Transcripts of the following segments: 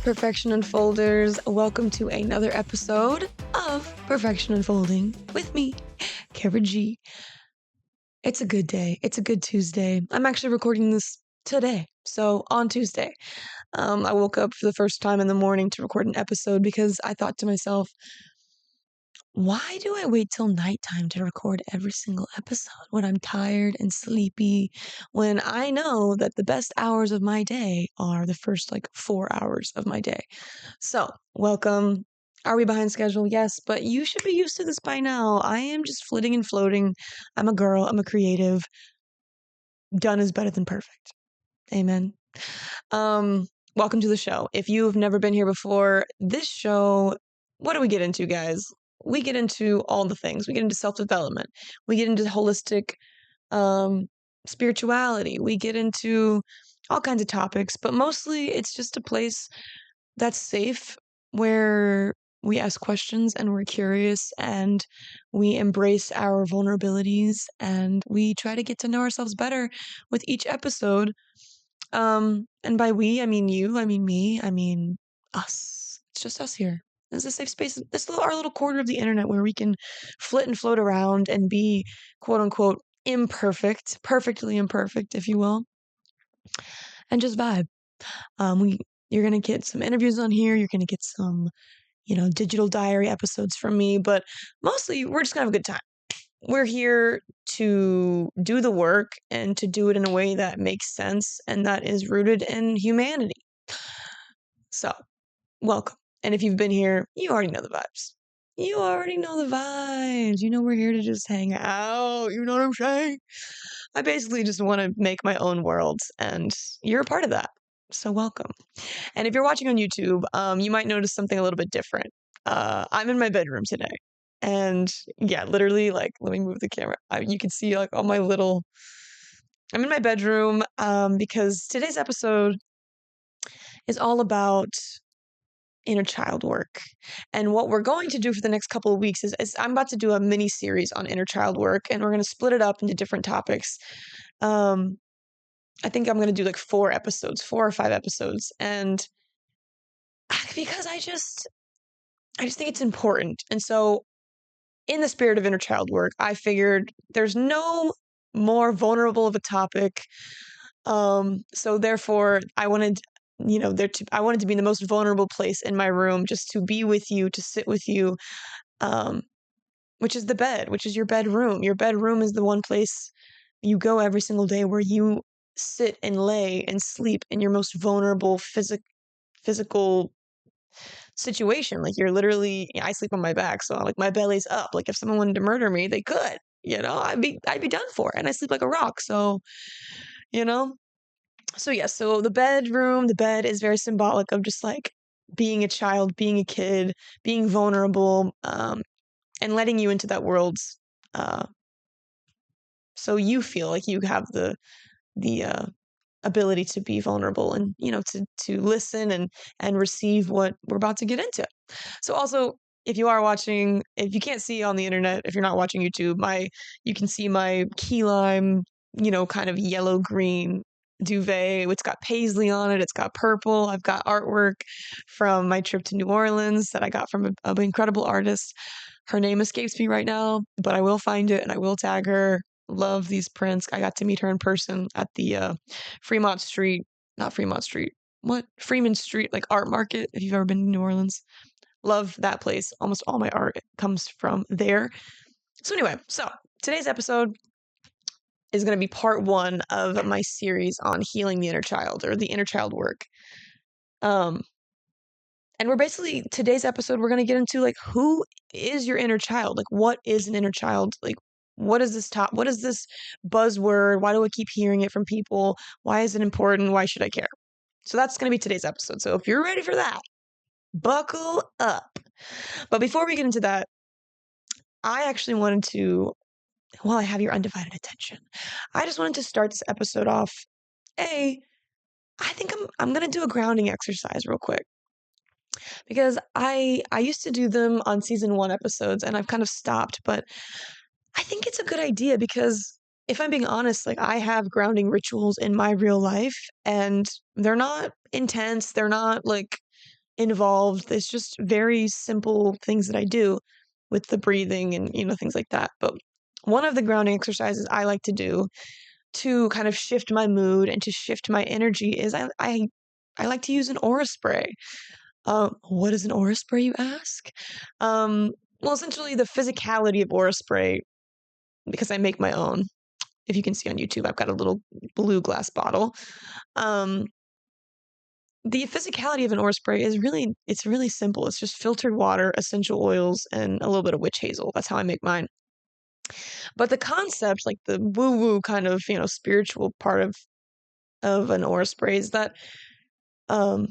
Perfection Unfolders. Welcome to another episode of Perfection Unfolding with me, Cara G. It's a good day. It's a good Tuesday. I'm actually recording this today, so on Tuesday. I woke up for the first time in the morning to record an episode because I thought to myself, why do I wait till nighttime to record every single episode when I'm tired and sleepy, when I know that the best hours of my day are the first 4 hours of my day? So, welcome. Are we behind schedule? Yes, but you should be used to this by now. I am just flitting and floating. I'm a girl. I'm a creative. Done is better than perfect. Amen. Welcome to the show. If you've never been here before, this show, what do we get into, guys? We get into all the things. We get into self-development. We get into holistic spirituality. We get into all kinds of topics, but mostly it's just a place that's safe where we ask questions and we're curious and we embrace our vulnerabilities and we try to get to know ourselves better with each episode. And by we, I mean you, I mean me, I mean us. It's just us here. This is a safe space. This is our little corner of the internet where we can flit and float around and be quote unquote imperfect, perfectly imperfect, if you will, and just vibe. You're gonna get some interviews on here. You're gonna get some, digital diary episodes from me, but mostly we're just gonna have a good time. We're here to do the work and to do it in a way that makes sense and that is rooted in humanity. So, welcome. And if you've been here, you already know the vibes. You already know the vibes. You know we're here to just hang out. You know what I'm saying? I basically just want to make my own world, and you're a part of that. So welcome. And if you're watching on YouTube, you might notice something a little bit different. I'm in my bedroom today. And yeah, literally, let me move the camera. You can see all my little. I'm in my bedroom because today's episode is all about inner child work. And what we're going to do for the next couple of weeks is I'm about to do a mini series on inner child work, and we're going to split it up into different topics. I think I'm going to do 4 or 5 episodes. And because I just think it's important. And so in the spirit of inner child work, I figured there's no more vulnerable of a topic. So therefore I wanted, I wanted to be in the most vulnerable place in my room, just to be with you, to sit with you, which is the bed, which is your bedroom. Your bedroom is the one place you go every single day where you sit and lay and sleep in your most vulnerable physical situation. You're literally, I sleep on my back, so my belly's up. If someone wanted to murder me, they could. I'd be done for. And I sleep like a rock. So, So yes, so the bed is very symbolic of just being a child, being a kid, being vulnerable, and letting you into that world. So you feel like you have the ability to be vulnerable and to listen and receive what we're about to get into. So also, if you are watching, if you can't see on the internet, if you're not watching YouTube, you can see my key lime, kind of yellow green duvet. It's got paisley on it. It's got purple. I've got artwork from my trip to New Orleans that I got from an incredible artist. Her name escapes me right now, but I will find it and I will tag her. Love these prints. I got to meet her in person at the Fremont Street, not Fremont Street. What? Freeman Street, art market, if you've ever been to New Orleans. Love that place. Almost all my art comes from there. So anyway, today's episode is going to be part 1 of my series on healing the inner child, or the inner child work. And we're basically, today's episode, we're going to get into who is your inner child? What is an inner child? What is this buzzword? Why do I keep hearing it from people? Why is it important? Why should I care? So that's going to be today's episode. So if you're ready for that, buckle up. But before we get into that, I actually wanted to, while I have your undivided attention, I just wanted to start this episode off. I think I'm going to do a grounding exercise real quick. Because I used to do them on season 1 episodes and I've kind of stopped, but I think it's a good idea because if I'm being honest, I have grounding rituals in my real life and they're not intense. They're not involved. It's just very simple things that I do with the breathing and, things like that. But one of the grounding exercises I like to do to kind of shift my mood and to shift my energy is I like to use an aura spray. What is an aura spray, you ask? Well, essentially the physicality of aura spray, because I make my own. If you can see on YouTube, I've got a little blue glass bottle. Um, the physicality of an aura spray is it's really simple. It's just filtered water, essential oils, and a little bit of witch hazel. That's how I make mine. But the concept, like the woo-woo kind of, spiritual part of an aura spray um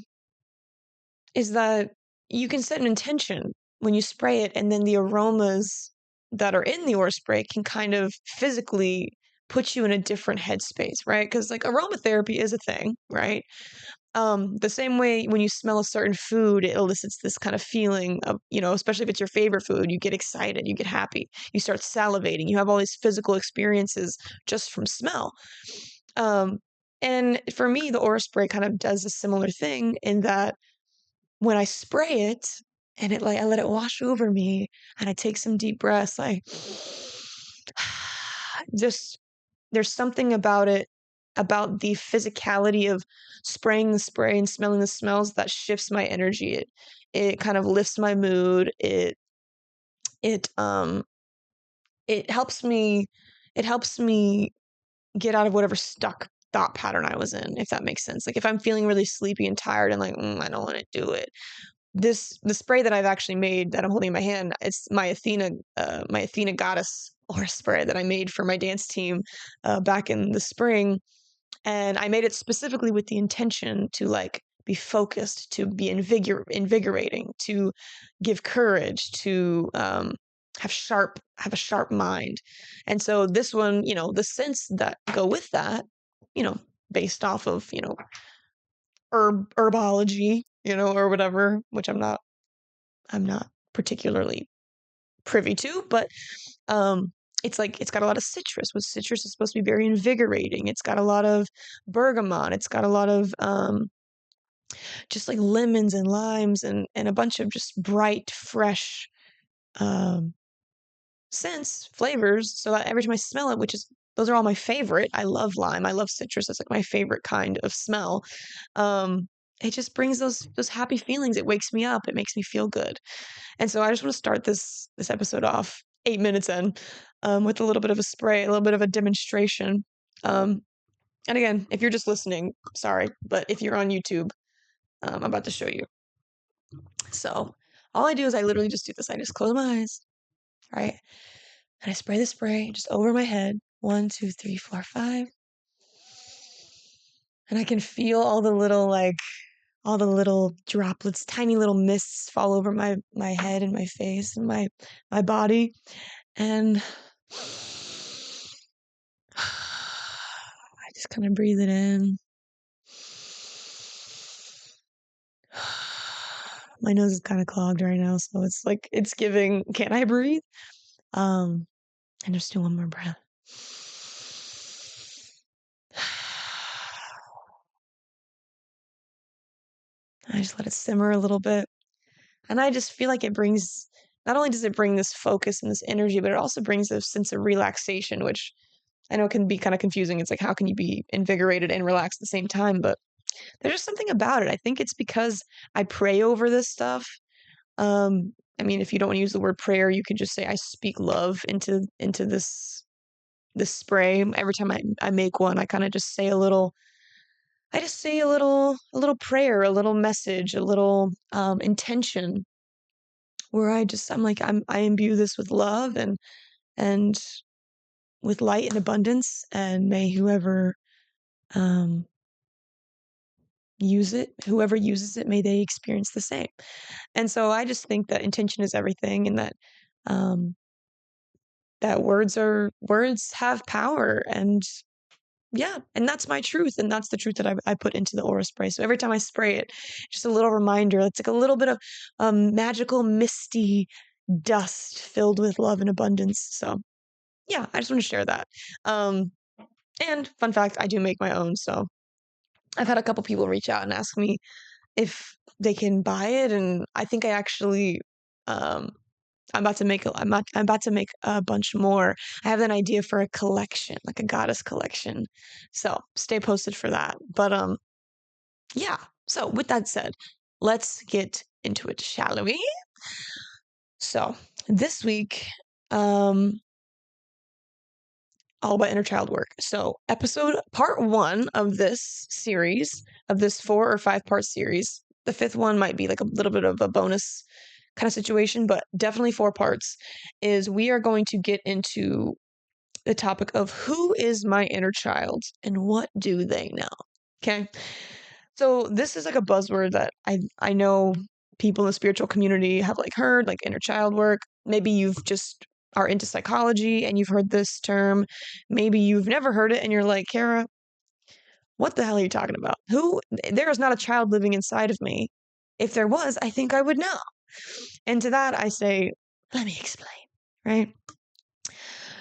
is that you can set an intention when you spray it, and then the aromas that are in the aura spray can kind of physically put you in a different headspace, right? Because like aromatherapy is a thing, right? The same way when you smell a certain food, it elicits this kind of feeling of, especially if it's your favorite food, you get excited, you get happy, you start salivating, you have all these physical experiences just from smell. Um, and for me, the aura spray kind of does a similar thing in that when I spray it and I let it wash over me and I take some deep breaths, like just there's something about it, about the physicality of spraying the spray and smelling the smells that shifts my energy. It kind of lifts my mood. It it helps me it helps me get out of whatever stuck thought pattern I was in, if that makes sense. Like if I'm feeling really sleepy and tired and like, I don't want to do it. The spray that I've actually made that I'm holding in my hand, it's my Athena goddess aura spray that I made for my dance team back in the spring. And I made it specifically with the intention to like be focused, to be invigorating, to give courage, to have a sharp mind. And so this one, the scents that go with that, you know, based off of, herbology, or whatever, which I'm not particularly privy to, but it's got a lot of citrus, which citrus is supposed to be very invigorating. It's got a lot of bergamot. It's got a lot of just like lemons and limes and a bunch of just bright, fresh um, scents, flavors. So that every time I smell it, those are all my favorite. I love lime. I love citrus. It's like my favorite kind of smell. Um, it just brings those happy feelings. It wakes me up. It makes me feel good. And so I just want to start this episode off 8 minutes in, with a little bit of a spray, a little bit of a demonstration. And again, if you're just listening, sorry, but if you're on YouTube, I'm about to show you. So all I do is I literally just do this. I just close my eyes, right? And I spray the spray just over my head. 1, 2, 3, 4, 5. And I can feel all the little droplets, tiny little mists fall over my head and my face and my body. And I just kind of breathe it in. My nose is kind of clogged right now, so it's like it's giving, can I breathe? And just do one more breath. I just let it simmer a little bit. And I just feel like not only does it bring this focus and this energy, but it also brings a sense of relaxation, which I know can be kind of confusing. It's like, how can you be invigorated and relaxed at the same time? But there's just something about it. I think it's because I pray over this stuff. I mean, if you don't want to use the word prayer, you can just say I speak love into this spray. Every time I make one, I kind of just say a little prayer, a little message, a little intention where I'm like I imbue this with love and with light and abundance, and may um whoever uses it, may they experience the same. And so I just think that intention is everything, and um that words have power. And yeah, and that's my truth, and that's the truth that I put into the aura spray. So every time I spray it, just a little reminder. It's like a little bit of magical, misty dust filled with love and abundance. So yeah, I just want to share that. Um, and fun fact, I do make my own. So I've had a couple people reach out and ask me if they can buy it, and I think I actually um I'm about to make a bunch more. I have an idea for a collection, like a goddess collection. So stay posted for that. But yeah. So with that said, let's get into it, shall we? So this week, um, all about inner child work. So episode part 1 of this series, of this 4 or 5 part series. The 5th one might be like a little bit of a bonus kind of situation, but definitely 4 parts, is we are going to get into the topic of who is my inner child and what do they know? Okay. So this is like a buzzword that I know people in the spiritual community have like heard, like inner child work. Maybe you've just are into psychology and you've heard this term. Maybe you've never heard it and you're like, Cara, what the hell are you talking about? There is not a child living inside of me. If there was, I think I would know. And to that I say, let me explain, right?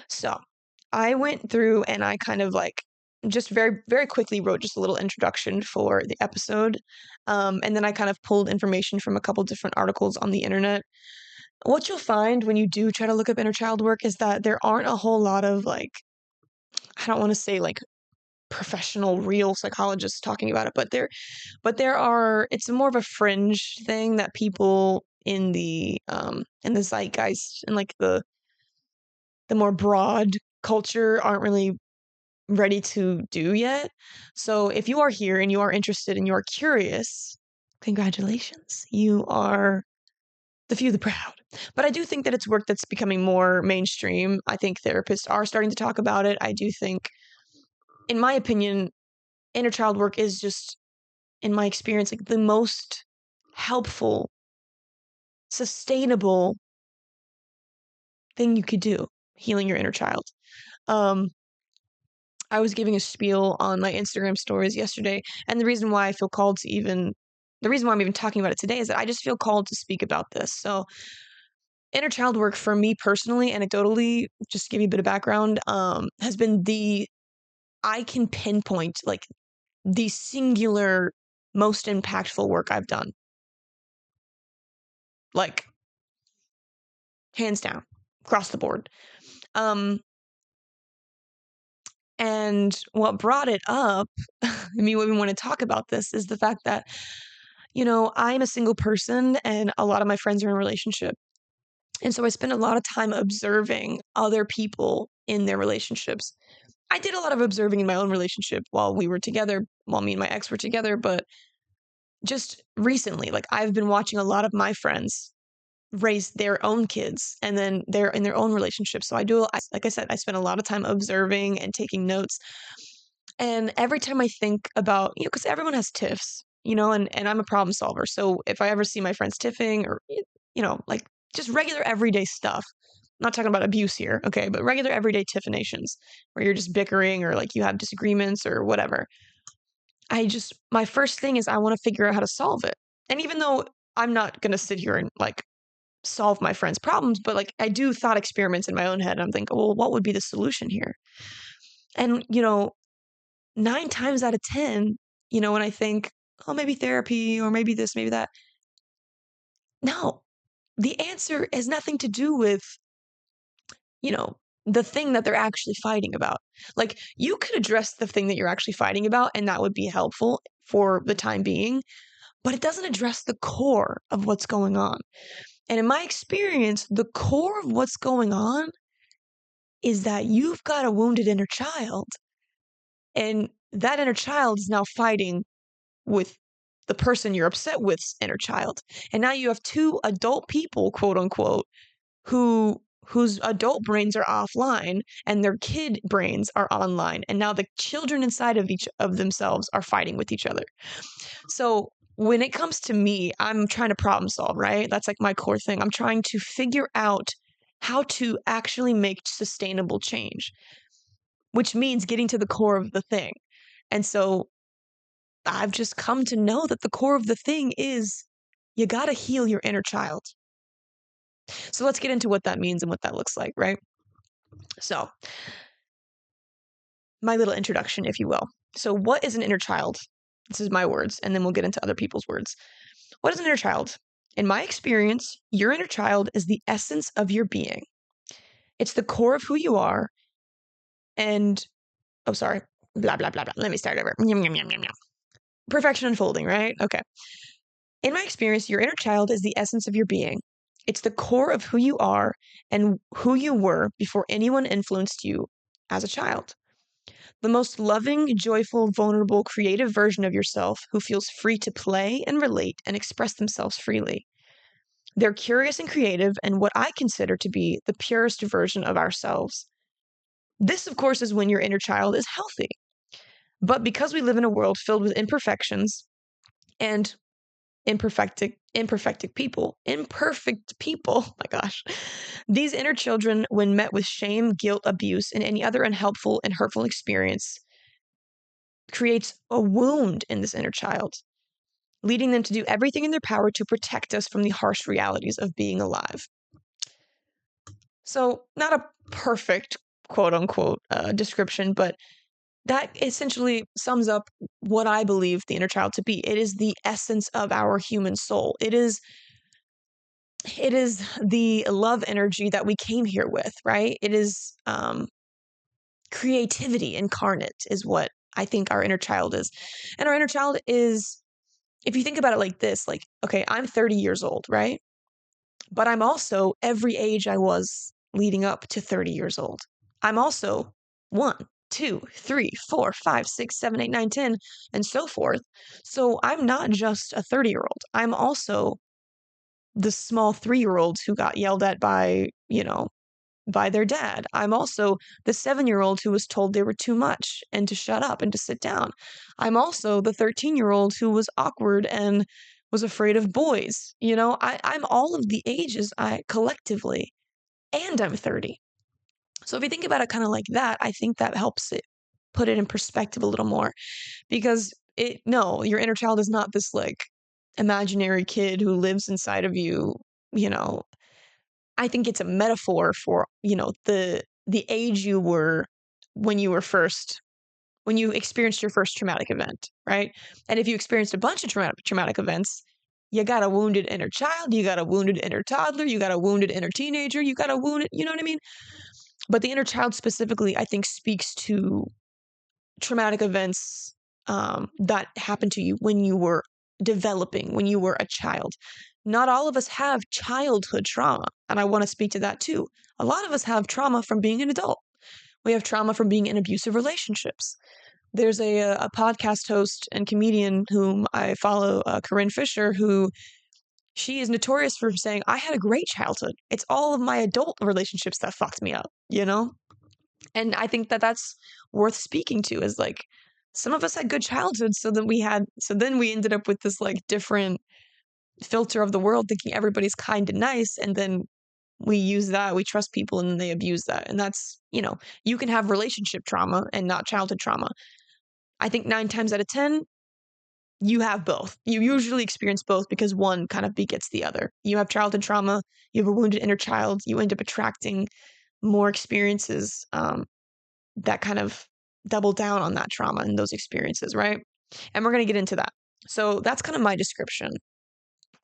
So I went through and I kind of like just very, very quickly wrote just a little introduction for the episode. And then I kind of pulled information from a couple different articles on the internet. What you'll find when you do try to look up inner child work is that there aren't a whole lot of like, I don't want to say like professional real psychologists talking about it, but there are, it's more of a fringe thing that people in the zeitgeist and like the more broad culture aren't really ready to do yet. So if you are here and you are interested and you are curious, congratulations. You are the few, the proud. But I do think that it's work that's becoming more mainstream. I think therapists are starting to talk about it. I do think, in my opinion, inner child work is just, in my experience, like the most helpful, sustainable thing you could do, healing your inner child. Um, I was giving a spiel on my Instagram stories yesterday, and the reason why I'm even talking about it today is that I just feel called to speak about this. So, inner child work for me personally, anecdotally, just to give you a bit of background, has been I can pinpoint like the singular most impactful work I've done. Like, hands down, across the board. Um, and what brought it up, I mean, what we want to talk about this is the fact that, you know, I'm a single person and a lot of my friends are in a relationship. And so I spend a lot of time observing other people in their relationships. I did a lot of observing in my own relationship while we were together, while me and my ex were together, but just recently, like I've been watching a lot of my friends raise their own kids and then they're in their own relationships. So like I said, I spend a lot of time observing and taking notes. And every time I think about, you know, because everyone has tiffs, you know, and I'm a problem solver. So if I ever see my friends tiffing or, you know, like just regular everyday stuff, I'm not talking about abuse here, okay, but regular everyday tiffinations where you're just bickering or like you have disagreements or whatever. My first thing is I want to figure out how to solve it. And even though I'm not going to sit here and like solve my friends' problems, but like I do thought experiments in my own head. And I'm thinking, well, what would be the solution here? And, you know, 9 times out of 10, you know, when I think, oh, maybe therapy or maybe this, maybe that. No, the answer has nothing to do with, you know, the thing that they're actually fighting about. Like, you could address the thing that you're actually fighting about, and that would be helpful for the time being, but it doesn't address the core of what's going on. And in my experience, the core of what's going on is that you've got a wounded inner child, and that inner child is now fighting with the person you're upset with's inner child. And now you have two adult people, quote unquote, whose adult brains are offline and their kid brains are online. And now the children inside of each of themselves are fighting with each other. So when it comes to me, I'm trying to problem solve, right? That's like my core thing. I'm trying to figure out how to actually make sustainable change, which means getting to the core of the thing. And so I've just come to know that the core of the thing is you got to heal your inner child. So let's get into what that means and what that looks like, right? So, my little introduction, if you will. So, what is an inner child? This is my words, and then we'll get into other people's words. What is an inner child? In my experience, your inner child is the essence of your being. It's the core of who you are. And, oh, sorry, blah, blah, blah, blah. Let me start over. Yum, yum, yum, yum, yum. Perfection unfolding, right? Okay. In my experience, your inner child is the essence of your being. It's the core of who you are and who you were before anyone influenced you as a child. The most loving, joyful, vulnerable, creative version of yourself who feels free to play and relate and express themselves freely. They're curious and creative and what I consider to be the purest version of ourselves. This, of course, is when your inner child is healthy. But because we live in a world filled with imperfections and imperfect people, my gosh, these inner children, when met with shame, guilt, abuse, and any other unhelpful and hurtful experience, creates a wound in this inner child, leading them to do everything in their power to protect us from the harsh realities of being alive. So, not a perfect quote unquote description, but that essentially sums up what I believe the inner child to be. It is the essence of our human soul. It is the love energy that we came here with, right? It is creativity incarnate is what I think our inner child is. And our inner child is, if you think about it like this, like, okay, I'm 30 years old, right? But I'm also every age I was leading up to 30 years old. I'm also 1, 2, 3, 4, 5, 6, 7, 8, 9, 10, and so forth. So I'm not just a 30-year-old. I'm also the small 3-year-olds who got yelled at by, by their dad. I'm also the 7-year-old who was told they were too much and to shut up and to sit down. I'm also the 13-year-old who was awkward and was afraid of boys. I'm all of the ages collectively, and I'm 30. So if you think about it kind of like that, I think that helps it put it in perspective a little more, because no, your inner child is not this like imaginary kid who lives inside of you, you know, I think it's a metaphor for, the age you were when you were first when you experienced your first traumatic event, right? And if you experienced a bunch of traumatic events, you got a wounded inner child, you got a wounded inner toddler, you got a wounded inner teenager, you got a wounded, you know what I mean? But the inner child specifically, I think, speaks to traumatic events that happened to you when you were developing, when you were a child. Not all of us have childhood trauma, and I want to speak to that too. A lot of us have trauma from being an adult. We have trauma from being in abusive relationships. There's a podcast host and comedian whom I follow, Corinne Fisher, who she is notorious for saying, I had a great childhood. It's all of my adult relationships that fucked me up, you know? And I think that that's worth speaking to, is like, some of us had good childhoods, so then we ended up with this like different filter of the world, thinking everybody's kind and nice, and then we trust people, and then they abuse that. And that's, you can have relationship trauma and not childhood trauma. I think 9 times out of 10, you have both. You usually experience both because one kind of begets the other. You have childhood trauma, you have a wounded inner child, you end up attracting more experiences that kind of double down on that trauma and those experiences, right? And we're going to get into that. So that's kind of my description.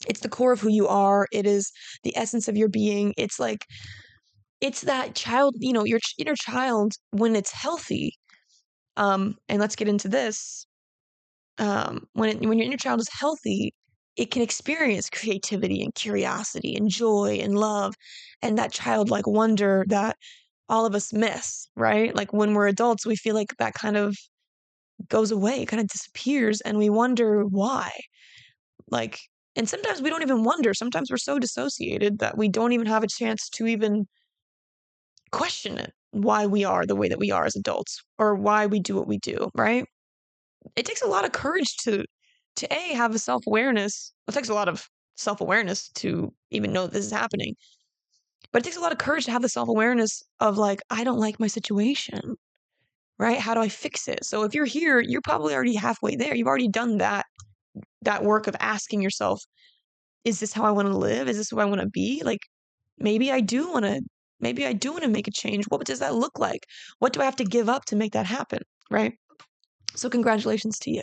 It's the core of who you are. It is the essence of your being. It's like, it's that child, your inner child when it's healthy. And let's get into this. When your inner child is healthy, it can experience creativity and curiosity and joy and love and that childlike wonder that all of us miss, right? Like when we're adults, we feel like that kind of goes away, kind of disappears, and we wonder why. Like, and sometimes we don't even wonder. Sometimes we're so dissociated that we don't even have a chance to even question it, why we are the way that we are as adults, or why we do what we do, right? It takes a lot of courage to have a self-awareness. It takes a lot of self-awareness to even know that this is happening. But it takes a lot of courage to have the self-awareness of like, I don't like my situation, right? How do I fix it? So if you're here, you're probably already halfway there. You've already done that work of asking yourself, is this how I want to live? Is this who I want to be? Like, maybe I do want to make a change. What does that look like? What do I have to give up to make that happen? Right? So congratulations to you.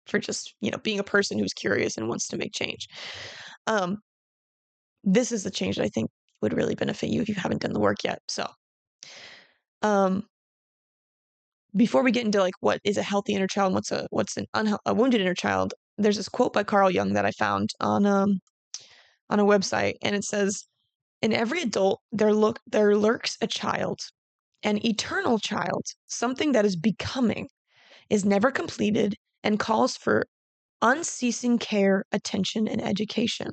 for just, being a person who's curious and wants to make change. Um, this is the change that I think would really benefit you if you haven't done the work yet. So, um, before we get into like what is a healthy inner child, and what's a wounded inner child, there's this quote by Carl Jung that I found on a website, and it says, "In every adult there lurks a child, an eternal child, something that is becoming, is never completed, and calls for unceasing care, attention, and education.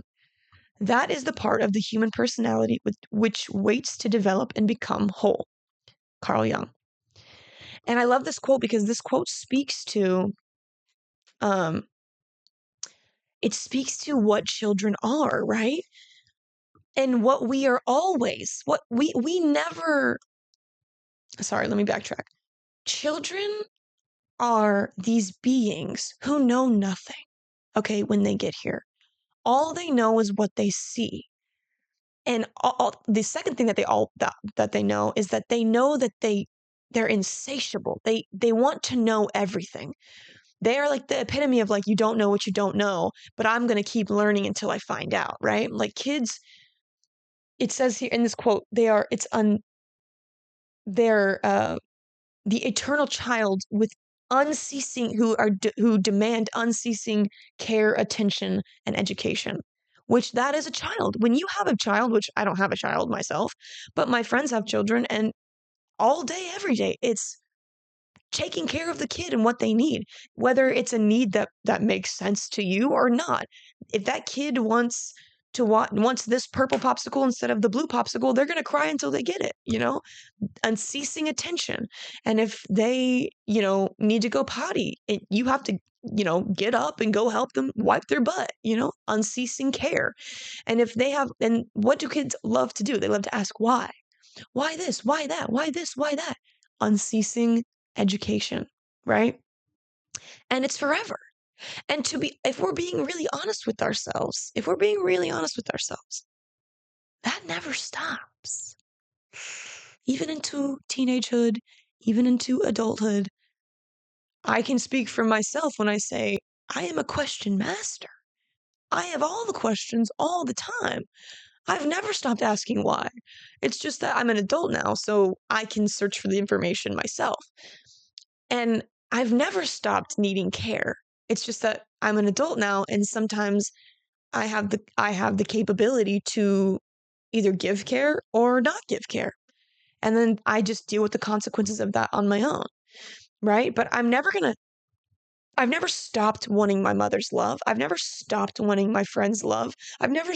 That is the part of the human personality which waits to develop and become whole." Carl Jung. And I love this quote because this quote speaks to um what children are, right? And what we are always, what we never, sorry, let me backtrack. Children are these beings who know nothing, okay, when they get here. All they know is what they see. And the second thing that they know is that they know that they're insatiable. They want to know everything. They are like the epitome of like, you don't know what you don't know, but I'm going to keep learning until I find out, right? Like kids, it says here in this quote, they're the eternal child with unceasing who demand unceasing care, attention, and education. Which that is a child. When you have a child, which I don't have a child myself, but my friends have children, and all day, every day, it's taking care of the kid and what they need, whether it's a need that makes sense to you or not. If that kid wants this purple popsicle instead of the blue popsicle, they're going to cry until they get it, unceasing attention. And if they, need to go potty, you have to, get up and go help them wipe their butt, unceasing care. And what do kids love to do? They love to ask why. Why this? Why that? Why this? Why that? Unceasing education, right? And it's forever. And if we're being really honest with ourselves, that never stops. Even into teenagehood, even into adulthood, I can speak for myself when I say, I am a question master. I have all the questions all the time. I've never stopped asking why. It's just that I'm an adult now, so I can search for the information myself. And I've never stopped needing care. It's just that I'm an adult now, and sometimes I have the capability to either give care or not give care. And then I just deal with the consequences of that on my own, right? But I've never stopped wanting my mother's love. I've never stopped wanting my friend's love. I've never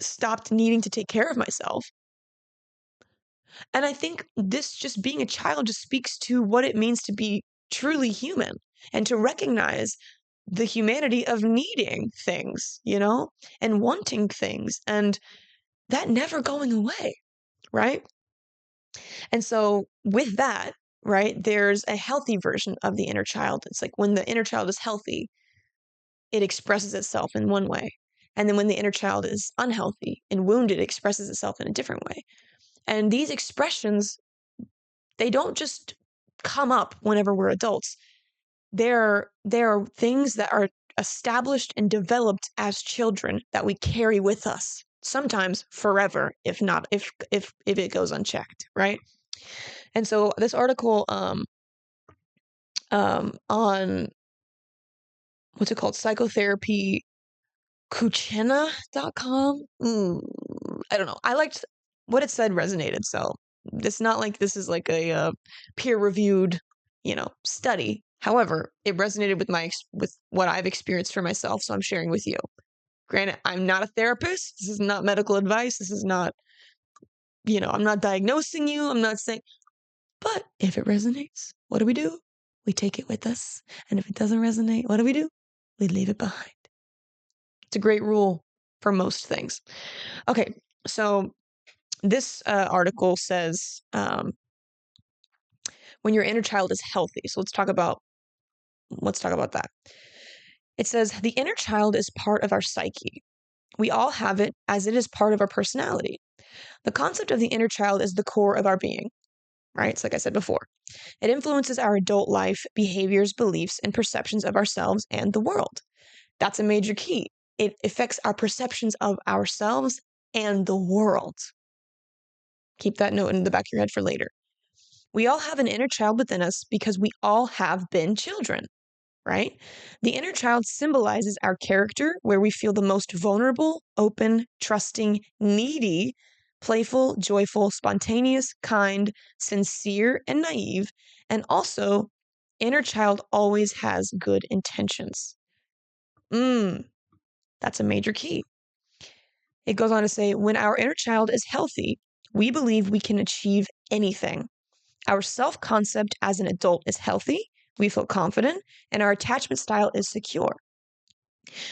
stopped needing to take care of myself. And I think this, just being a child, just speaks to what it means to be truly human and to recognize the humanity of needing things, and wanting things, and that never going away, right? And so with that, right, there's a healthy version of the inner child. It's like when the inner child is healthy, it expresses itself in one way. And then when the inner child is unhealthy and wounded, it expresses itself in a different way. And these expressions, they don't just come up whenever we're adults. There are things that are established and developed as children that we carry with us, sometimes forever, if it goes unchecked, right? And so this article on what's it called? Psychotherapy Kuchena.com. I don't know. I liked what it said resonated. So it's not like this is like a peer-reviewed, study. However, it resonated with what I've experienced for myself. So I'm sharing with you. Granted, I'm not a therapist. This is not medical advice. This is not, I'm not diagnosing you. I'm not saying, but if it resonates, what do? We take it with us. And if it doesn't resonate, what do? We leave it behind. It's a great rule for most things. Okay, so this article says when your inner child is healthy. So let's talk about that. It says the inner child is part of our psyche. We all have it, as it is part of our personality. The concept of the inner child is the core of our being. right? It's like I said before. It influences our adult life, behaviors, beliefs, and perceptions of ourselves and the world. That's a major key. It affects our perceptions of ourselves and the world. Keep that note in the back of your head for later. We all have an inner child within us because we all have been children, right? The inner child symbolizes our character, where we feel the most vulnerable, open, trusting, needy, playful, joyful, spontaneous, kind, sincere, and naive. And also, inner child always has good intentions. That's a major key. It goes on to say, when our inner child is healthy, we believe we can achieve anything. Our self-concept as an adult is healthy, we feel confident, and our attachment style is secure.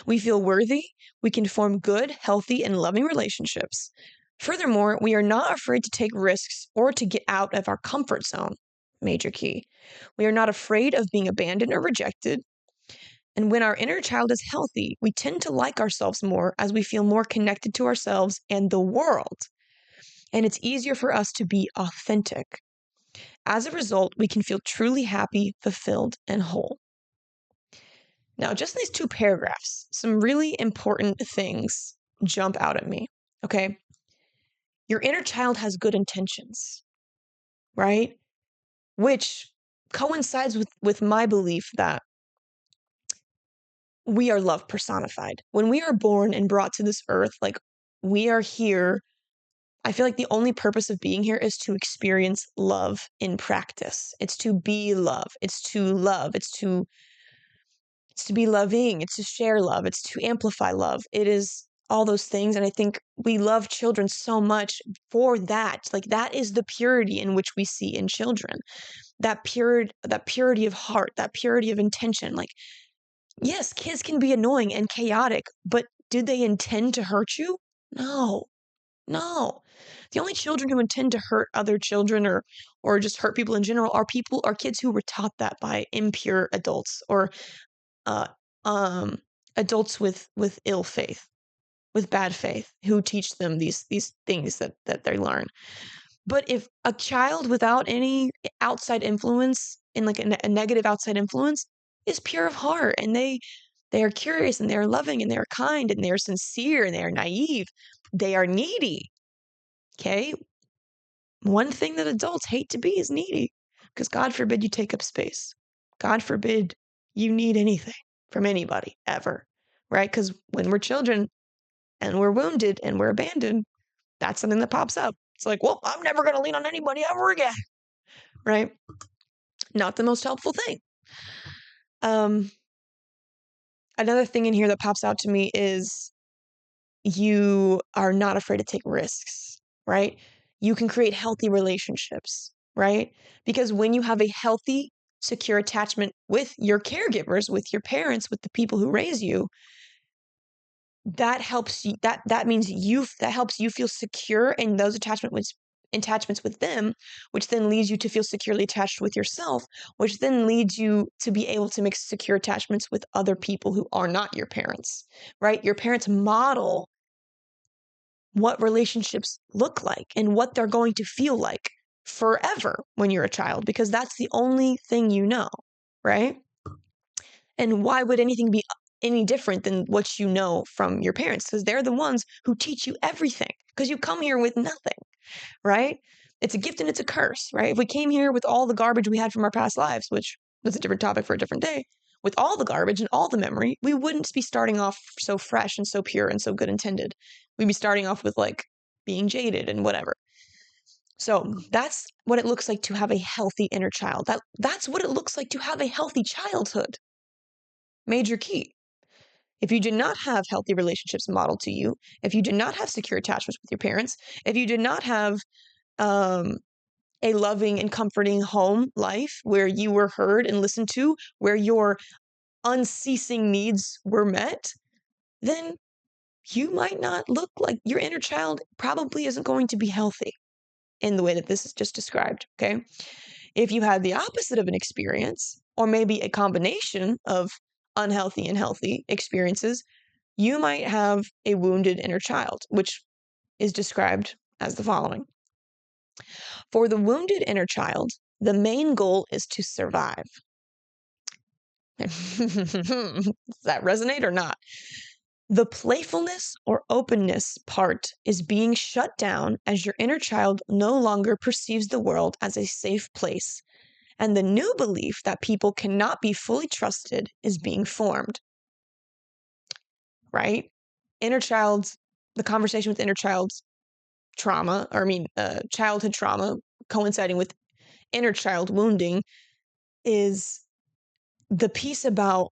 We feel worthy, we can form good, healthy, and loving relationships. Furthermore, we are not afraid to take risks or to get out of our comfort zone. Major key. We are not afraid of being abandoned or rejected. And when our inner child is healthy, we tend to like ourselves more as we feel more connected to ourselves and the world. And it's easier for us to be authentic. As a result, we can feel truly happy, fulfilled, and whole. Now, just in these 2 paragraphs, some really important things jump out at me, okay? Your inner child has good intentions, right? Which coincides with my belief that we are love personified. When we are born and brought to this earth, like, we are here. I feel like the only purpose of being here is to experience love in practice. It's to be love. It's to love. It's to be loving. It's to share love. It's to amplify love. It is all those things. And I think we love children so much for that. Like, that is the purity in which we see in children. That purity of heart, that purity of intention. Like, yes, kids can be annoying and chaotic, but do they intend to hurt you? No. No. The only children who intend to hurt other children or just hurt people in general are kids who were taught that by impure adults or uh adults with ill faith, with bad faith, who teach them these things that they learn. But if a child without any outside influence, in like a negative outside influence, is pure of heart, and they are curious, and they are loving, and they are kind, and they are sincere, and they are naive, they are needy. Okay? One thing that adults hate to be is needy, because God forbid you take up space. God forbid you need anything from anybody ever, right? Because when we're children and we're wounded and we're abandoned, that's something that pops up. It's like, well, I'm never going to lean on anybody ever again, right? Not the most helpful thing. Another thing in here that pops out to me is you are not afraid to take risks, right? You can create healthy relationships, right? Because when you have a healthy, secure attachment with your caregivers, with your parents, with the people who raise you, that helps you, that means that helps you feel secure in those attachments with them, which then leads you to feel securely attached with yourself, which then leads you to be able to make secure attachments with other people who are not your parents, right? Your parents model what relationships look like and what they're going to feel like forever when you're a child, because that's the only thing you know, right? And why would anything be any different than what you know from your parents? Because they're the ones who teach you everything, because you come here with nothing, right? It's a gift and it's a curse, right? If we came here with all the garbage we had from our past lives, which was a different topic for a different day, with all the garbage and all the memory, we wouldn't be starting off so fresh and so pure and so good intended. We'd be starting off with like being jaded and whatever. So that's what it looks like to have a healthy inner child. That's what it looks like to have a healthy childhood. Major key. If you did not have healthy relationships modeled to you, if you did not have secure attachments with your parents, if you did not have a loving and comforting home life where you were heard and listened to, where your unceasing needs were met, then you might not look like your inner child probably isn't going to be healthy in the way that this is just described, okay? If you had the opposite of an experience, or maybe a combination of unhealthy and healthy experiences, you might have a wounded inner child, which is described as the following. For the wounded inner child, the main goal is to survive. Does that resonate or not? The playfulness or openness part is being shut down as your inner child no longer perceives the world as a safe place, and the new belief that people cannot be fully trusted is being formed. Right? The conversation with inner child's trauma, childhood trauma coinciding with inner child wounding is the piece about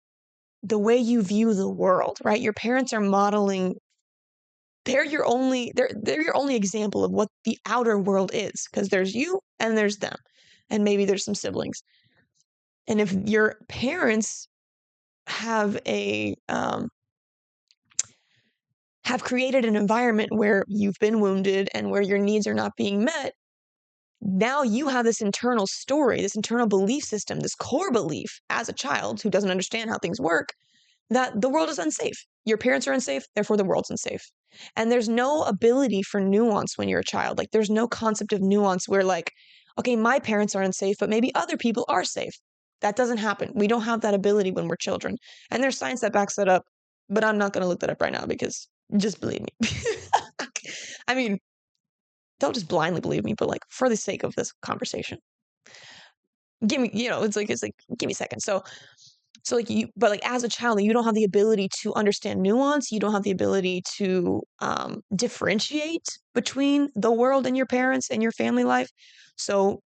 the way you view the world, right? Your parents are modeling, they're your only example of what the outer world is, because there's you and there's them, and maybe there's some siblings. And if your parents have have created an environment where you've been wounded and where your needs are not being met, now you have this internal story, this internal belief system, this core belief as a child who doesn't understand how things work, that the world is unsafe. Your parents are unsafe, therefore the world's unsafe. And there's no ability for nuance when you're a child. Like, there's no concept of nuance where, like, okay, my parents are unsafe, but maybe other people are safe. That doesn't happen. We don't have that ability when we're children. And there's science that backs that up, but I'm not going to look that up right now because just believe me. I mean, don't just blindly believe me, but like for the sake of this conversation, give me, it's like, give me a second. So like but like as a child, you don't have the ability to understand nuance. You don't have the ability to differentiate between the world and your parents and your family life. So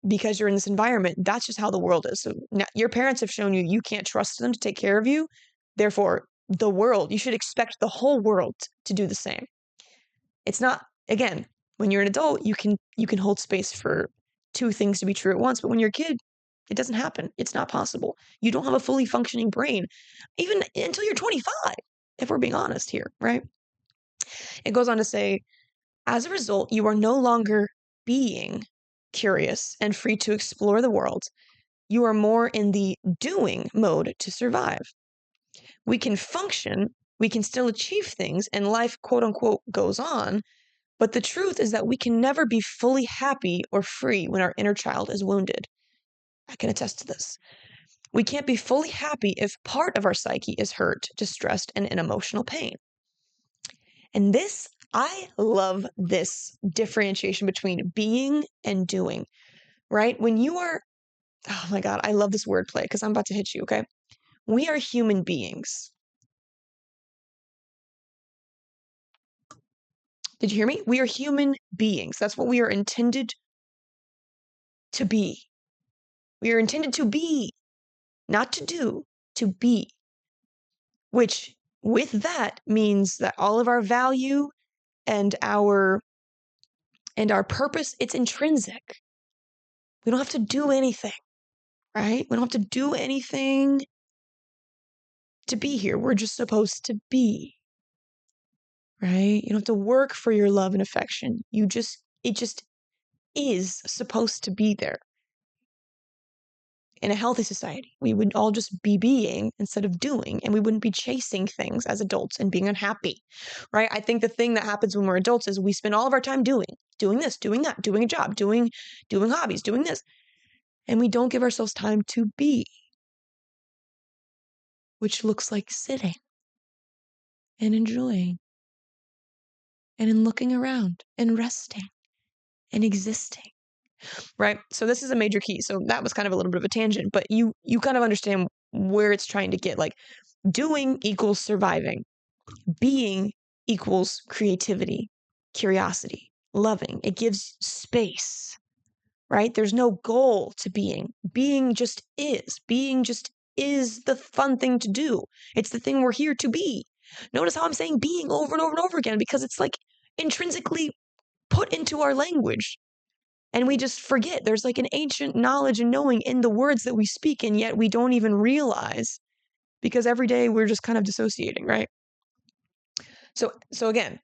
because you're in this environment, that's just how the world is. So now your parents have shown you can't trust them to take care of you. Therefore, you should expect the whole world to do the same. It's not, again, when you're an adult, you can hold space for two things to be true at once, but when you're a kid, it doesn't happen. It's not possible. You don't have a fully functioning brain, even until you're 25, if we're being honest here, right? It goes on to say, as a result, you are no longer being curious and free to explore the world. You are more in the doing mode to survive. We can function, we can still achieve things, and life, quote unquote, goes on. But the truth is that we can never be fully happy or free when our inner child is wounded. I can attest to this. We can't be fully happy if part of our psyche is hurt, distressed, and in emotional pain. And I love this differentiation between being and doing, right? When you are, oh my God, I love this wordplay because I'm about to hit you, okay? We are human beings. Did you hear me? We are human beings. That's what we are intended to be. We are intended to be, not to do, to be. Which, with that, means that all of our value and our purpose, it's intrinsic. We don't have to do anything, right? We don't have to do anything to be here. We're just supposed to be, right? You don't have to work for your love and affection. It just is supposed to be there. In a healthy society, we would all just be being instead of doing, and we wouldn't be chasing things as adults and being unhappy, right? I think the thing that happens when we're adults is we spend all of our time doing this, doing that, doing a job, doing hobbies, doing this, and we don't give ourselves time to be, which looks like sitting and enjoying and in looking around and resting and existing. Right? So this is a major key. So that was kind of a little bit of a tangent, but you kind of understand where it's trying to get. Like, doing equals surviving. Being equals creativity, curiosity, loving. It gives space, right? There's no goal to being. Being just is. Being just is the fun thing to do. It's the thing we're here to be. Notice how I'm saying being over and over and over again, because it's like intrinsically put into our language. And we just forget. There's like an ancient knowledge and knowing in the words that we speak, and yet we don't even realize, because every day we're just kind of dissociating, right? So again,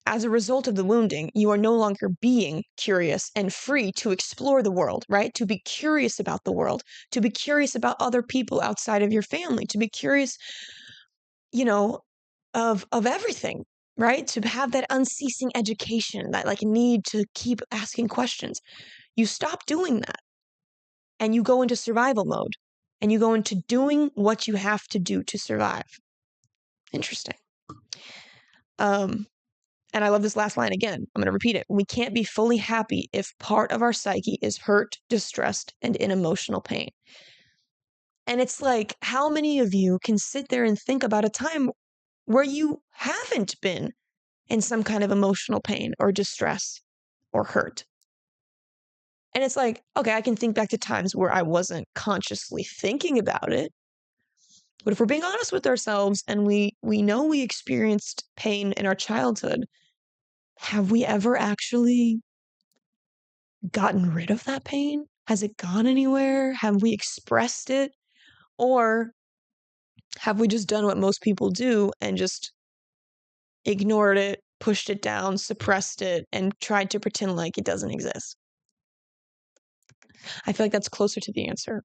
as a result of the wounding, you are no longer being curious and free to explore the world, right? To be curious about the world, to be curious about other people outside of your family, to be curious, of everything. right? To have that unceasing education, that like need to keep asking questions. You stop doing that and you go into survival mode and you go into doing what you have to do to survive. Interesting. And I love this last line again. I'm going to repeat it. We can't be fully happy if part of our psyche is hurt, distressed, and in emotional pain. And it's like, how many of you can sit there and think about a time where you haven't been in some kind of emotional pain or distress or hurt? And it's like, okay, I can think back to times where I wasn't consciously thinking about it. But if we're being honest with ourselves and we know we experienced pain in our childhood, have we ever actually gotten rid of that pain? Has it gone anywhere? Have we expressed it? Or have we just done what most people do and just ignored it, pushed it down, suppressed it, and tried to pretend like it doesn't exist? I feel like that's closer to the answer.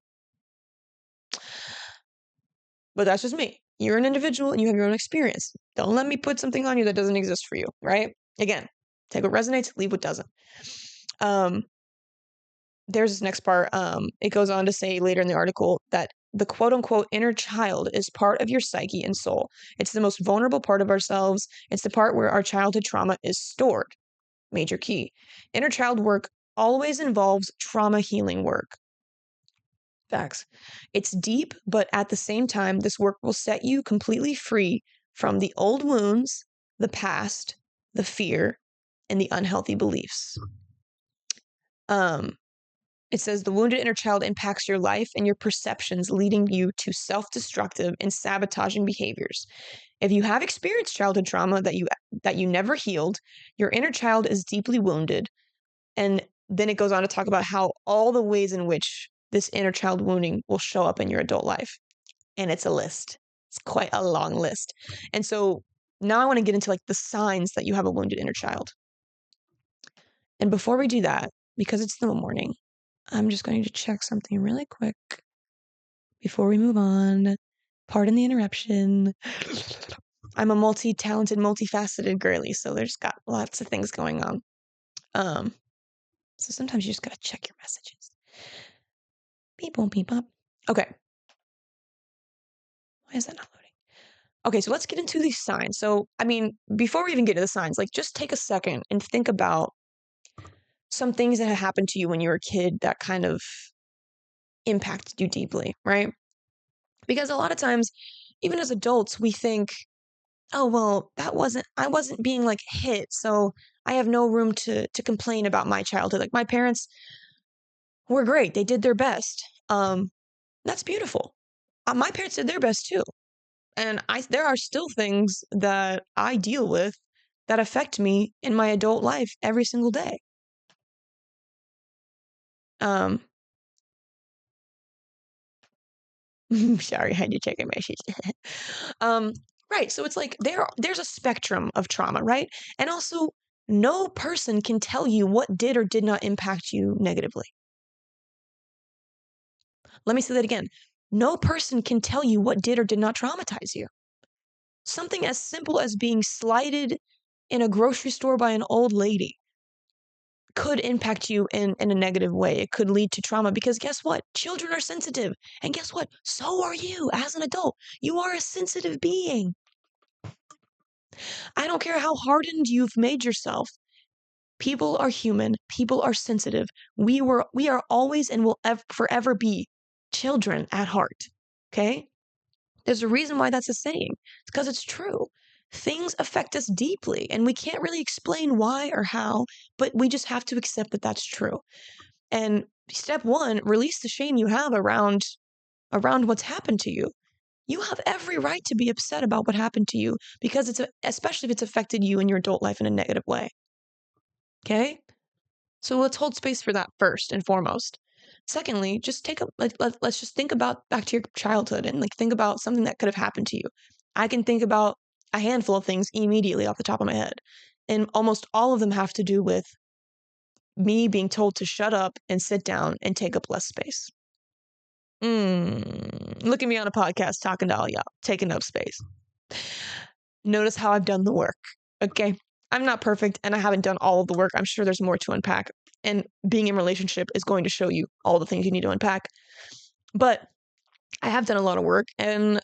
But that's just me. You're an individual and you have your own experience. Don't let me put something on you that doesn't exist for you, right? Again, take what resonates, leave what doesn't. There's this next part. It goes on to say later in the article that the quote unquote inner child is part of your psyche and soul. It's the most vulnerable part of ourselves. It's the part where our childhood trauma is stored. Major key. Inner child work always involves trauma healing work. Facts. It's deep, but at the same time, this work will set you completely free from the old wounds, the past, the fear, and the unhealthy beliefs. It says the wounded inner child impacts your life and your perceptions, leading you to self-destructive and sabotaging behaviors. If you have experienced childhood trauma that you never healed, your inner child is deeply wounded. And then it goes on to talk about how all the ways in which this inner child wounding will show up in your adult life. And it's a list. It's quite a long list. And so now I want to get into like the signs that you have a wounded inner child. And before we do that, because it's the morning, I'm just going to check something really quick before we move on. Pardon the interruption. I'm a multi-talented, multifaceted girly, so there's got lots of things going on. So sometimes you just gotta check your messages. Beep boom, beep bop. Okay. Why is that not loading? Okay, so let's get into these signs. So, I mean, before we even get to the signs, like just take a second and think about some things that had happened to you when you were a kid that kind of impacted you deeply, right? Because a lot of times, even as adults, we think, oh, well, I wasn't being like hit, so I have no room to complain about my childhood. Like my parents were great. They did their best. That's beautiful. My parents did their best too. And there are still things that I deal with that affect me in my adult life every single day. Um, sorry, I had to check a message. um, right. So it's like there's a spectrum of trauma, right? And also, no person can tell you what did or did not impact you negatively. Let me say that again. No person can tell you what did or did not traumatize you. Something as simple as being slighted in a grocery store by an old lady could impact you in a negative way. It could lead to trauma because guess what? Children are sensitive. And guess what? So are you as an adult. You are a sensitive being. I don't care how hardened you've made yourself. People are human. People are sensitive. We are always and will forever be children at heart. Okay? There's a reason why that's a saying. It's because it's true. Things affect us deeply, and we can't really explain why or how, but we just have to accept that that's true. And step one, release the shame you have around what's happened to you. You have every right to be upset about what happened to you because especially if it's affected you in your adult life in a negative way. Okay? So let's hold space for that first and foremost. Secondly, just let's just think about back to your childhood and like think about something that could have happened to you. I can think about a handful of things immediately off the top of my head. And almost all of them have to do with me being told to shut up and sit down and take up less space. Look at me on a podcast talking to all y'all, taking up space. Notice how I've done the work. Okay. I'm not perfect and I haven't done all of the work. I'm sure there's more to unpack. And being in a relationship is going to show you all the things you need to unpack. But I have done a lot of work. And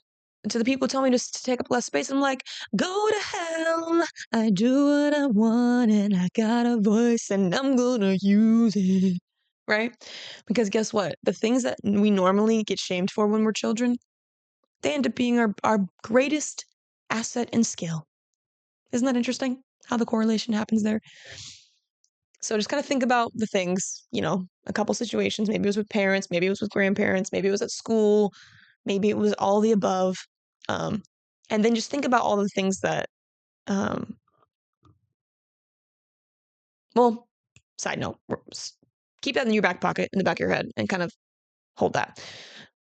to the people who tell me just to take up less space, I'm like, go to hell. I do what I want and I got a voice and I'm gonna use it. Right? Because guess what? The things that we normally get shamed for when we're children, they end up being our greatest asset and skill. Isn't that interesting? How the correlation happens there. So just kind of think about the things, a couple situations. Maybe it was with parents, maybe it was with grandparents, maybe it was at school, maybe it was all the above. Um, and then just think about all the things that, um, well, side note, keep that in your back pocket, in the back of your head, and kind of hold that.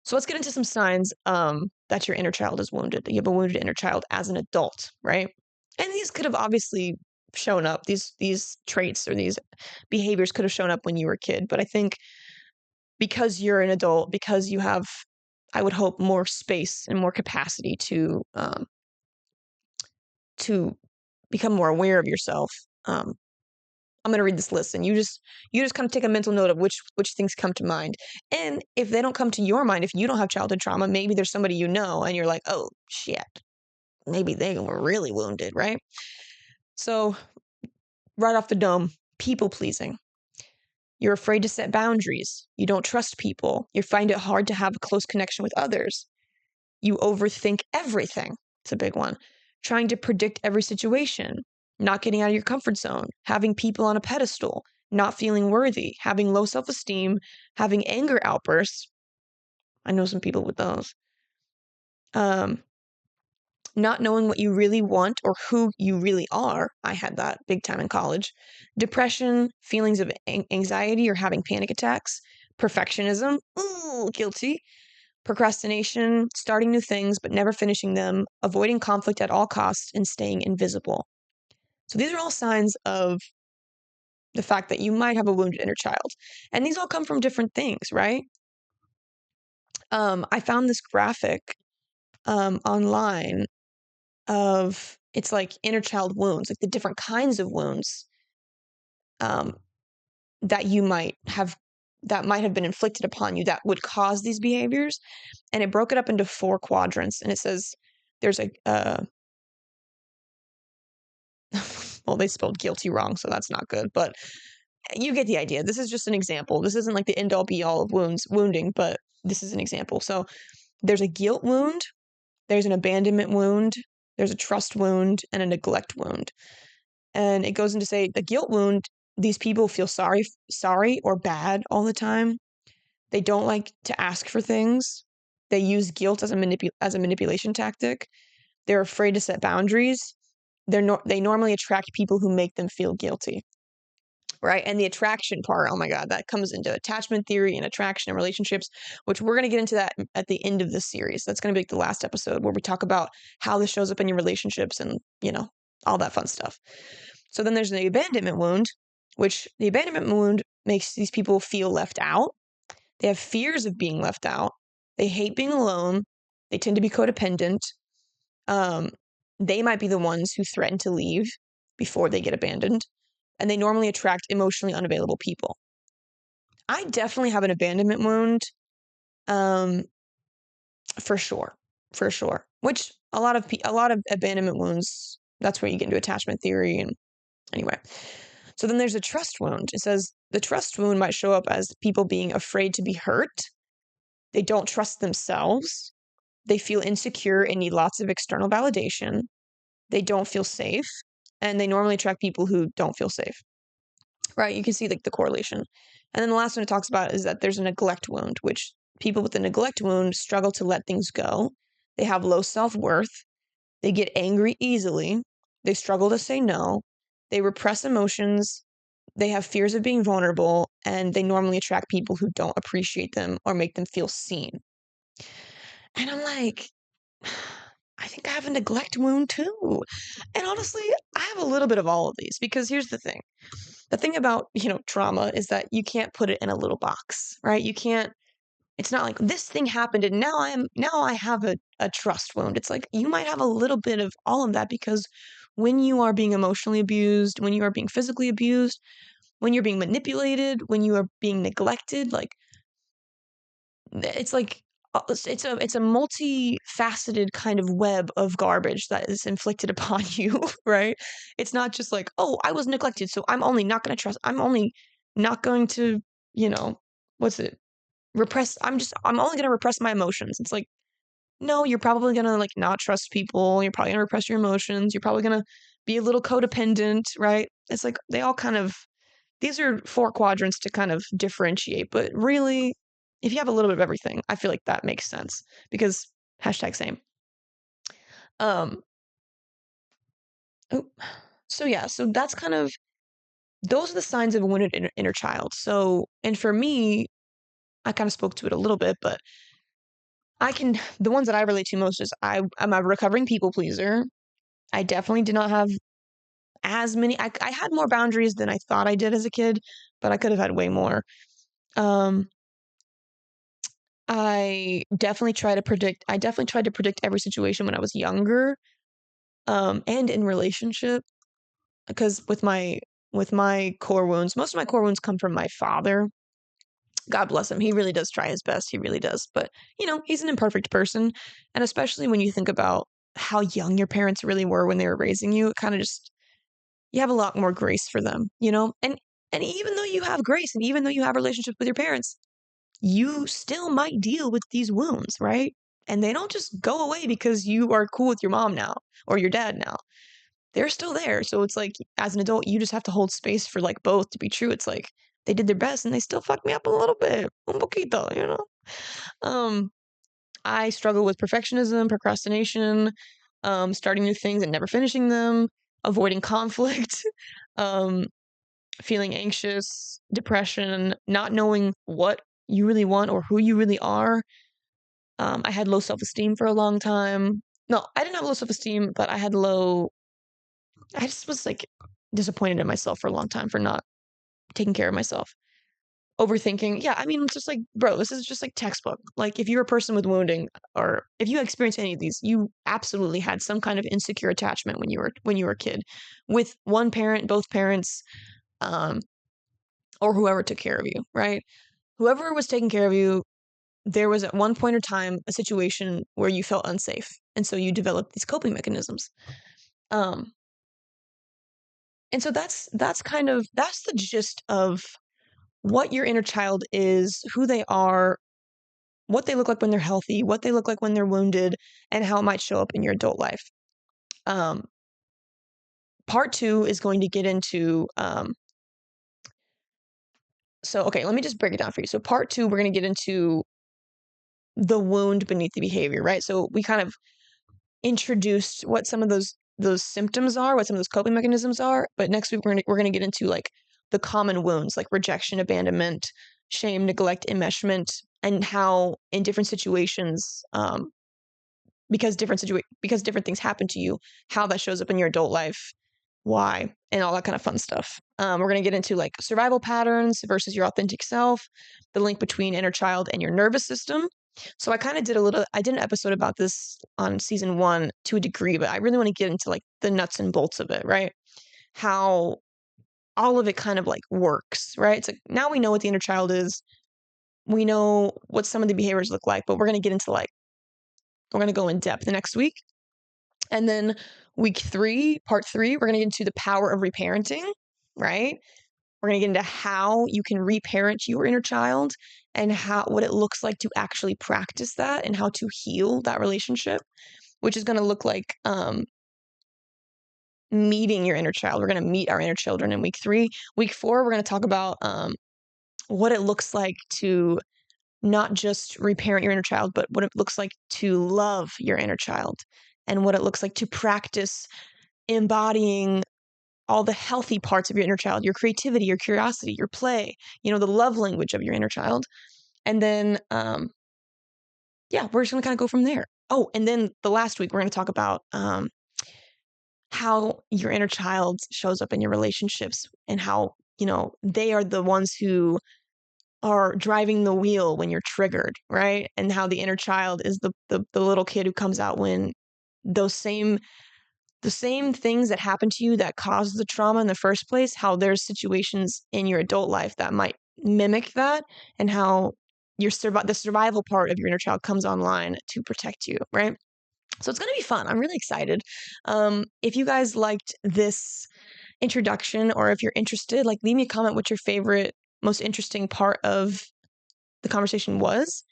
So let's get into some signs that your inner child is wounded, that you have a wounded inner child as an adult, right? And these could have obviously shown up, these traits or these behaviors could have shown up when you were a kid. But I think because you're an adult, because you have, I would hope, more space and more capacity to become more aware of yourself. I'm going to read this list, and you just kind of take a mental note of which things come to mind. And if they don't come to your mind, if you don't have childhood trauma, maybe there's somebody and you're like, oh shit, maybe they were really wounded, right? So right off the dome, people pleasing. You're afraid to set boundaries. You don't trust people. You find it hard to have a close connection with others. You overthink everything. It's a big one. Trying to predict every situation, not getting out of your comfort zone, having people on a pedestal, not feeling worthy, having low self-esteem, having anger outbursts. I know some people with those. Not knowing what you really want or who you really are. I had that big time in college. Depression, feelings of anxiety or having panic attacks. Perfectionism, ooh, guilty. Procrastination, starting new things but never finishing them, avoiding conflict at all costs, and staying invisible. So these are all signs of the fact that you might have a wounded inner child. And these all come from different things, right? I found this graphic online of it's like inner child wounds, like the different kinds of wounds um, that you might have been inflicted upon you that would cause these behaviors. And it broke it up into 4 quadrants. And it says there's a well, they spelled guilty wrong, so that's not good. But you get the idea. This is just an example. This isn't like the end all be all of wounding, but this is an example. So there's a guilt wound, there's an abandonment wound, there's a trust wound, and a neglect wound. And it goes into say the guilt wound, these people feel sorry or bad all the time. They don't like to ask for things. They use guilt as a manipulation tactic. They're afraid to set boundaries. They normally attract people who make them feel guilty. Right. And the attraction part, oh my God, that comes into attachment theory and attraction and relationships, which we're going to get into that at the end of this series. That's going to be like the last episode where we talk about how this shows up in your relationships and, all that fun stuff. So then there's the abandonment wound, which the abandonment wound makes these people feel left out. They have fears of being left out. They hate being alone. They tend to be codependent. They might be the ones who threaten to leave before they get abandoned. And they normally attract emotionally unavailable people. I definitely have an abandonment wound, for sure, Which a lot of abandonment wounds. That's where you get into attachment theory. And anyway, so then there's a trust wound. It says the trust wound might show up as people being afraid to be hurt. They don't trust themselves. They feel insecure and need lots of external validation. They don't feel safe, and they normally attract people who don't feel safe. Right? You can see like the correlation. And then the last one it talks about is that there's a neglect wound, which people with a neglect wound struggle to let things go. They have low self-worth. They get angry easily. They struggle to say no. They repress emotions. They have fears of being vulnerable, and they normally attract people who don't appreciate them or make them feel seen. And I'm like, I think I have a neglect wound too. And honestly, I have a little bit of all of these because here's the thing. The thing about, trauma is that you can't put it in a little box, right? You can't, it's not like this thing happened and now I have a trust wound. It's like you might have a little bit of all of that because when you are being emotionally abused, when you are being physically abused, when you're being manipulated, when you are being neglected, like it's like it's a multifaceted kind of web of garbage that is inflicted upon you, right? It's not just like, oh, I was neglected, so I'm only not going to, you know, what's it? I'm only gonna repress my emotions. It's like, no, you're probably gonna like not trust people, you're probably gonna repress your emotions, you're probably gonna be a little codependent, right? It's like they all kind of these are four quadrants to kind of differentiate, but really, if you have a little bit of everything, I feel like that makes sense because hashtag same. Um, oh, so yeah, so that's kind of those are the signs of a wounded inner child. So, and for me, I kind of spoke to it a little bit, but the ones that I relate to most is I'm a recovering people pleaser. I definitely did not have as many, I had more boundaries than I thought I did as a kid, but I could have had way more. Um, I definitely tried to predict every situation when I was younger, and in relationship, because with my core wounds, most of my core wounds come from my father. God bless him. He really does try his best. He really does. But, he's an imperfect person. And especially when you think about how young your parents really were when they were raising you, it kind of just, you have a lot more grace for them, you know? And even though you have grace and even though you have a relationship with your parents, you still might deal with these wounds, right? And they don't just go away because you are cool with your mom now or your dad now. They're still there. So it's like, as an adult, you just have to hold space for like both to be true. It's like they did their best and they still fucked me up a little bit. Un poquito, you know? Um, I struggle with perfectionism, procrastination, starting new things and never finishing them, avoiding conflict, um, feeling anxious, depression, not knowing what you really want or who you really are. I had low self esteem for a long time. No, I didn't have low self esteem, but I just was like disappointed in myself for a long time for not taking care of myself. Overthinking. Yeah, I mean, it's just like, bro, this is just like textbook. Like, if you're a person with wounding, or if you experience any of these, you absolutely had some kind of insecure attachment when you were a kid, with one parent, both parents, um, or whoever took care of you, right? Whoever was taking care of you, there was at one point in time a situation where you felt unsafe, and so you developed these coping mechanisms. Um, and so that's the gist of what your inner child is, who they are, what they look like when they're healthy, what they look like when they're wounded, and how it might show up in your adult life. Um, part two is going to get into so okay, let me just break it down for you. So part two, we're going to get into the wound beneath the behavior, right? So we kind of introduced what some of those symptoms are, what some of those coping mechanisms are. But next week we're gonna get into like the common wounds, like rejection, abandonment, shame, neglect, enmeshment, and how in different situations, because different things happen to you, how that shows up in your adult life, why, and all that kind of fun stuff. We're gonna get into like survival patterns versus your authentic self, the link between inner child and your nervous system. So I did an episode about this on season 1 to a degree, but I really want to get into like the nuts and bolts of it, right? How all of it kind of like works, right? It's like now we know what the inner child is. We know what some of the behaviors look like, but we're going to go in depth the next week. And then week 3, part 3, we're going to get into the power of reparenting, right? We're going to get into how you can reparent your inner child and what it looks like to actually practice that and how to heal that relationship, which is going to look like meeting your inner child. We're going to meet our inner children in week 3. Week 4, we're going to talk about what it looks like to not just reparent your inner child, but what it looks like to love your inner child and what it looks like to practice embodying all the healthy parts of your inner child, your creativity, your curiosity, your play, the love language of your inner child. And then, yeah, we're just going to kind of go from there. Oh, and then the last week, we're going to talk about how your inner child shows up in your relationships and how, they are the ones who are driving the wheel when you're triggered, right? And how the inner child is the little kid who comes out when those same the same things that happened to you that caused the trauma in the first place, how there's situations in your adult life that might mimic that, and how the survival part of your inner child comes online to protect you, right? So it's going to be fun. I'm really excited. If you guys liked this introduction, or if you're interested, like, leave me a comment what your favorite, most interesting part of the conversation was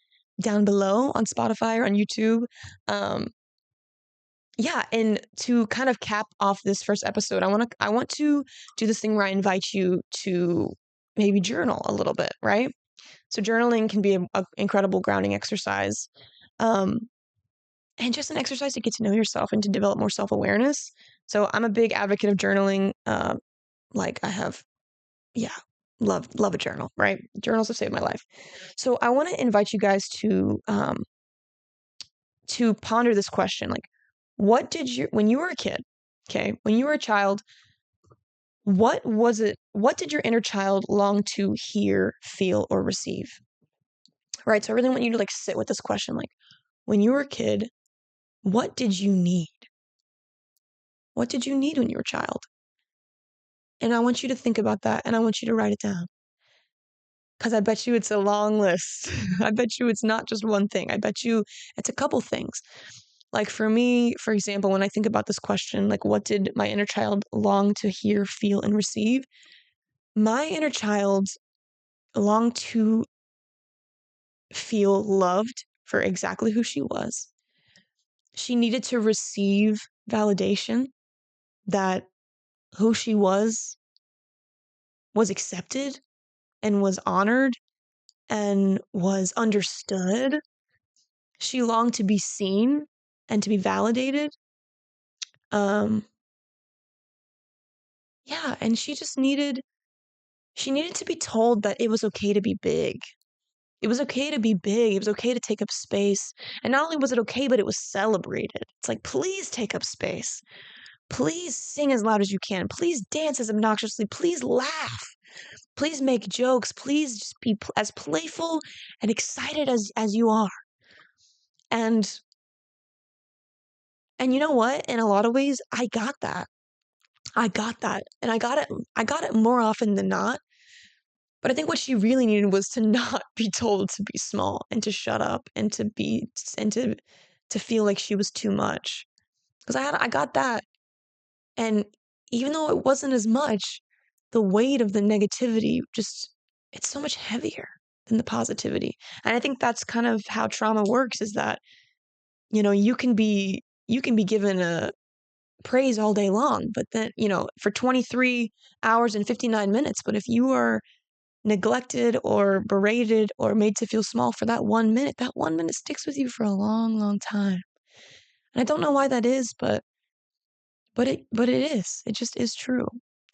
down below on Spotify or on YouTube. Yeah, and to kind of cap off this first episode, I want to do this thing where I invite you to maybe journal a little bit, right? So journaling can be an incredible grounding exercise, um, and just an exercise to get to know yourself and to develop more self-awareness. So I'm a big advocate of journaling. Like, I have, yeah, love a journal, right? Journals have saved my life. So I want to invite you guys to ponder this question, like, when you were a kid, okay, when you were a child, what did your inner child long to hear, feel, or receive? Right? So I really want you to, like, sit with this question, like, when you were a kid, what did you need? What did you need when you were a child? And I want you to think about that, and I want you to write it down. Because I bet you it's a long list. I bet you it's not just one thing. I bet you it's a couple things. Like, for me, for example, when I think about this question, like, what did my inner child long to hear, feel, and receive? My inner child longed to feel loved for exactly who she was. She needed to receive validation that who she was accepted and was honored and was understood. She longed to be seen and to be validated. Um, yeah, and she needed to be told that it was okay to be big. It was okay to be big. It was okay to take up space. And not only was it okay, but it was celebrated. It's like, please take up space. Please sing as loud as you can. Please dance as obnoxiously. Please laugh. Please make jokes. Please just be as playful and excited as you are. And you know what? In a lot of ways, I got that. I got that. And I got it more often than not. But I think what she really needed was to not be told to be small and to shut up and to feel like she was too much. Because I got that. And even though it wasn't as much, the weight of the negativity it's so much heavier than the positivity. And I think that's kind of how trauma works, is that, you can be given a praise all day long, but then, for 23 hours and 59 minutes, but if you are neglected or berated or made to feel small for that 1 minute sticks with you for a long, long time. And I don't know why that is, but it is. It just is true.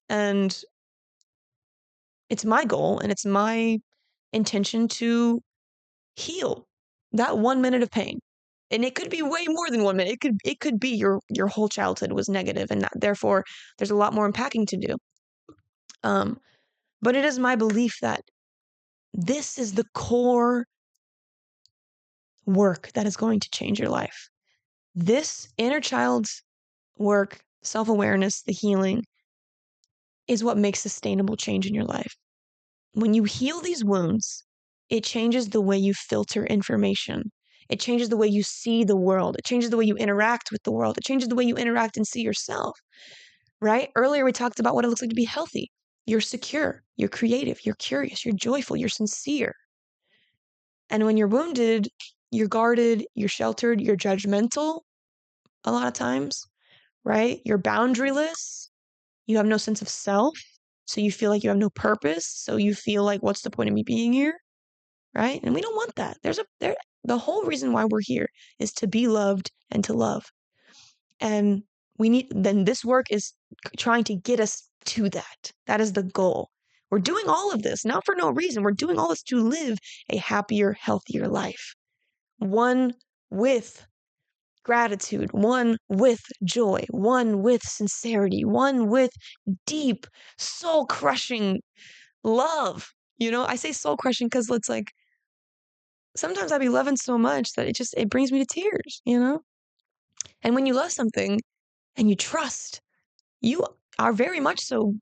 And it's my goal and it's my intention to heal that 1 minute of pain. And it could be way more than 1 minute. It could be your whole childhood was negative, and that therefore there's a lot more unpacking to do. But it is my belief that this is the core work that is going to change your life. This inner child's work, self-awareness, the healing, is what makes sustainable change in your life. When you heal these wounds, it changes the way you filter information. It changes the way you see the world. It changes the way you interact with the world. It changes the way you interact and see yourself, right? Earlier, we talked about what it looks like to be healthy. You're secure, you're creative, you're curious, you're joyful, you're sincere. And when you're wounded, you're guarded, you're sheltered, you're judgmental a lot of times, right? You're boundaryless. You have no sense of self. So you feel like you have no purpose. So you feel like, what's the point of me being here? Right? And we don't want that. The whole reason why we're here is to be loved and to love. And then this work is trying to get us to that. That is the goal. We're doing all of this, not for no reason. We're doing all this to live a happier, healthier life. One with gratitude, one with joy, one with sincerity, one with deep, soul crushing love. I say soul crushing because it's like, sometimes I be loving so much that it brings me to tears. And when you love something, and you trust, you are very much so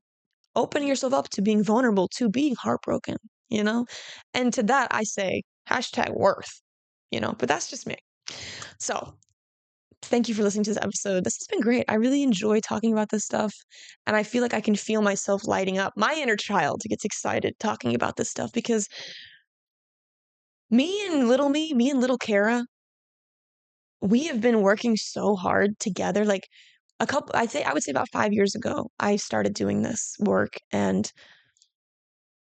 opening yourself up to being vulnerable, to being heartbroken, you know? And to that, I say hashtag worth, but that's just me. So thank you for listening to this episode. This has been great. I really enjoy talking about this stuff. And I feel like I can feel myself lighting up. My inner child gets excited talking about this stuff because me and little Cara, we have been working so hard together. Like I would say about 5 years ago, I started doing this work. And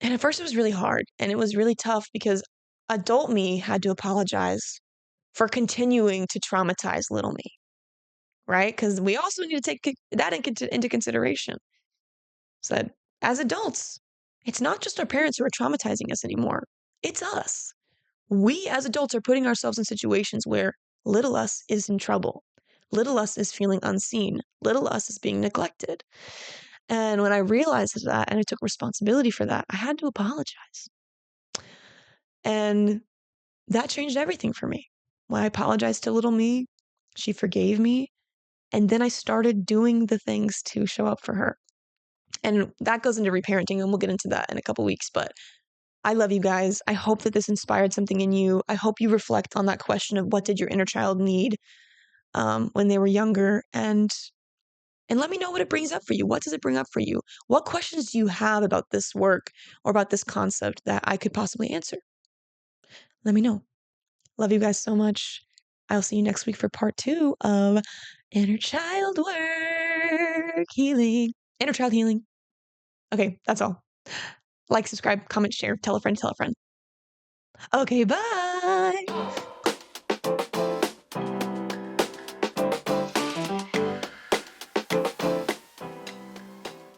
at first it was really hard and it was really tough because adult me had to apologize for continuing to traumatize little me, right? Because we also need to take that into consideration. So that as adults, it's not just our parents who are traumatizing us anymore, it's us. We as adults are putting ourselves in situations where little us is in trouble. Little us is feeling unseen. Little us is being neglected. And when I realized that and I took responsibility for that, I had to apologize. And that changed everything for me. When I apologized to little me, she forgave me. And then I started doing the things to show up for her. And that goes into reparenting, and we'll get into that in a couple weeks. But I love you guys. I hope that this inspired something in you. I hope you reflect on that question of what did your inner child need when they were younger, and let me know what it brings up for you. What does it bring up for you? What questions do you have about this work or about this concept that I could possibly answer? Let me know. Love you guys so much. I'll see you next week for part 2 of inner child work healing. Inner child healing. Okay, that's all. Like, subscribe, comment, share, tell a friend, tell a friend. Okay, bye.